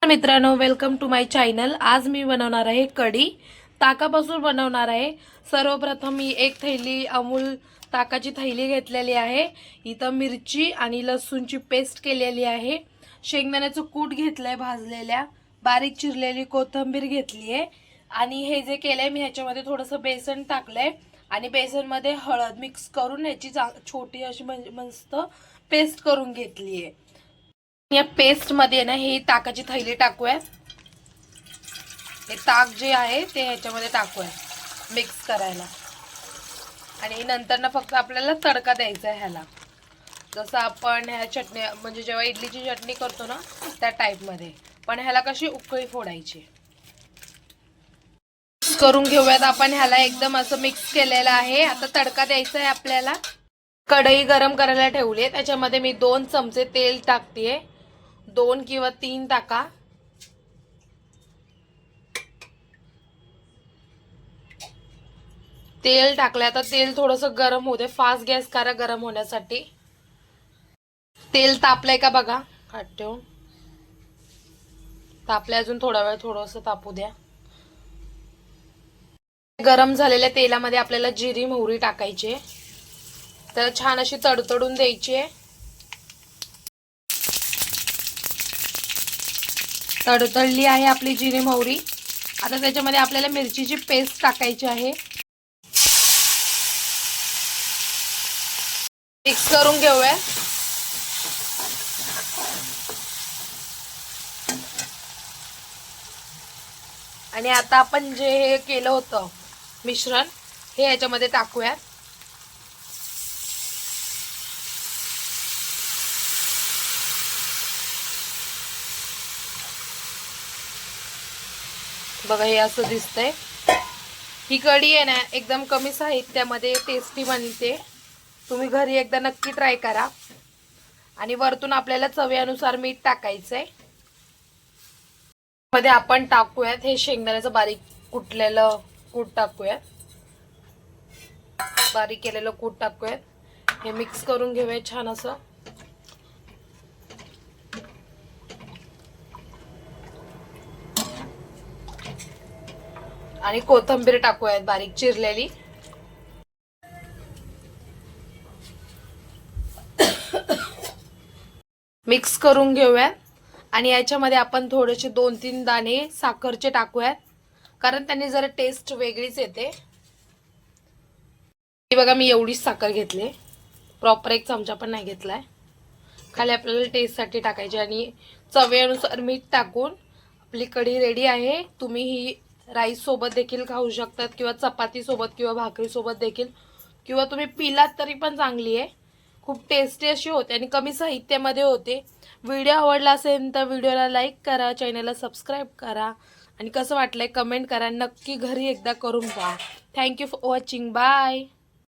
मित्रांनो, welcome to my channel. आज मी बनवणार आहे कढी। ताकापासून बनवणार आहे। सर्वप्रथम मी एक थैली अमूल ताकाची थैली घेतलेली आहे। इथं मिरची आणि लसूणची पेस्ट केलेली आहे। शेंगदाण्याचं कूट घेतलंय भाजलेल्या, बारीक चिरलेली कोथिंबीर घेतली आहे आणि हे जे केलंय मी ह्याच्यामध्ये थोडंसं बेसन टाकलंय आणि बेसन मध्ये हळद मिक्स करून याची छोटी अशी मस्त पेस्ट करून घेतली आहे। या पेस्ट मध्ये ना ही ताकाची थैली टाकूया। हे ताक जे आहे ते ह्याच्यामध्ये टाकूया मिक्स करायला आणि नंतर ना फक्त आपल्याला तडका द्यायचा आहे ह्याला, जसं आपण ह्या चटणी म्हणजे जेव्हा इडलीची चटणी करतो ना त्या टाइप मध्ये, पण ह्याला कशी उकळी फोडायची। मिक्स करून घेऊयात आपण ह्याला। एकदम असं मिक्स केलेलं आहे। आता तडका द्यायचा आहे आपल्याला। कढई गरम करायला ठेवली आहे, त्याच्यामध्ये मी 2 चमचे तेल टाकतेय। 2 किंवा 3 टाका। तेल टाकलं। आता तेल थोडंसं गरम होऊ दे। फास्ट गॅस करा गरम होण्यासाठी। तेल तापलंय का बघा, हात ठेवून तापलंय। अजून थोडा वेळ थोडंसं तापू द्या। गरम झालेल्या तेलामध्ये आपल्याला जिरी मोहरी टाकायची आहे, तर छान अशी तडतडून द्यायची आहे। तडतडली आहे आपली जिरी मोहरी। आता त्याच्यामध्ये आपल्याला मिरचीची पेस्ट टाकायची आहे। मिक्स करून घेऊया। आणि आता आपण जे हे केलं होतं मिश्रण हे याच्यामध्ये टाकूया। बघा हे असं दिसतंय। ही कढी आहे ना एकदम कमी साहित्यामध्ये टेस्टी बनते। तुम्ही घरी एकदा नक्की ट्राय करा। आणि वरतून आपल्याला चवीनुसार मीठ टाकायचंय। मध्ये आपण टाकूयात हे शेंगदाण्याचं बारीक कुटलेलं कूट टाकूयात। बारीक केलेलं कूट टाकूयात। हे मिक्स करून घेऊया छान असं। आणि कोथिंबीर टाकूयात बारीक चिरलेली। मिक्स करून घेऊयात। आणि याच्यामध्ये आपण थोडेसे 2-3 दाणे साखरचे टाकूयात, कारण त्यांनी जरा टेस्ट वेगळीच येते। बघा मी एवढीच साखर घेतली, प्रॉपर 1 चमचा पण नाही घेतलाय। खाली आपल्याला टेस्ट साठी टाकायचे आणि चवीनुसार मीठ टाकून आपली कढी रेडी आहे। तुम्ही ही राईस सोबत देखील खाऊ शकतात किंवा चपाती सोबत किंवा भाकरी सोबत देखील, किंवा तुम्ही पिलात तरी पण चांगली आहे। खूप टेस्टी अशी होते आणि कमी साहित्यामध्ये होते। व्हिडिओ आवडला असेल तर व्हिडिओला लाईक करा, चॅनलला सबस्क्राईब करा आणि कसं वाटलंय कमेंट करा। नक्की घरी एकदा करून पहा। Thank you for watching. बाय।